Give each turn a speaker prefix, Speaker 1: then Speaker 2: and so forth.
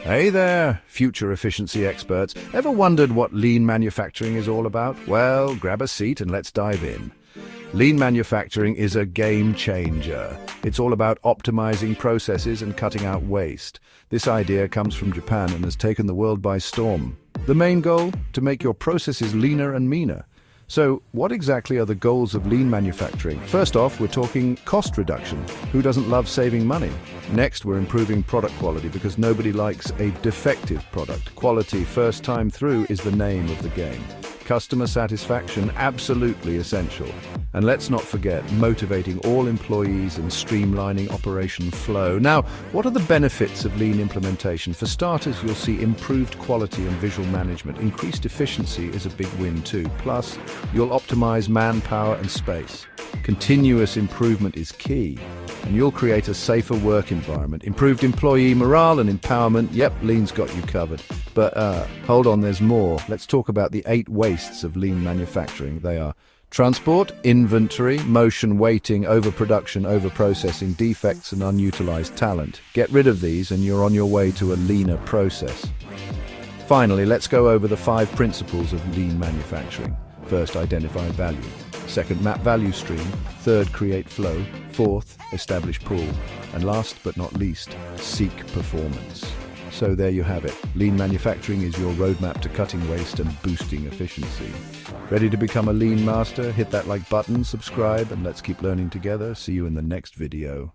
Speaker 1: Hey there, future efficiency experts. Ever wondered what lean manufacturing is all about? Well, grab a seat and let's dive in. Lean manufacturing is a game changer. It's all about optimizing processes and cutting out waste. This idea comes from Japan and has taken the world by storm. The main goal? To make your processes leaner and meaner. So, what exactly are the goals of lean manufacturing? First off, we're talking cost reduction. Who doesn't love saving money? Next, we're improving product quality because nobody likes a defective product. Quality first time through is the name of the game. Customer satisfaction, absolutely essential. And let's not forget, motivating all employees and streamlining operation flow. Now, what are the benefits of lean implementation? For starters, you'll see improved quality and visual management. Increased efficiency is a big win too. Plus, you'll optimize manpower and space. Continuous improvement is key, and you'll create a safer work environment. Improved employee morale and empowerment, yep, lean's got you covered. But hold on, there's more. Let's talk about the 8 wastes of lean manufacturing. They are transport, inventory, motion, waiting, overproduction, overprocessing, defects and unutilized talent. Get rid of these and you're on your way to a leaner process. Finally, let's go over the 5 principles of lean manufacturing. First, identify value. Second, map value stream. Third, create flow. Fourth, establish pool. And last but not least, seek performance. So there you have it. Lean manufacturing is your roadmap to cutting waste and boosting efficiency. Ready to become a lean master? Hit that like button, subscribe, and let's keep learning together. See you in the next video.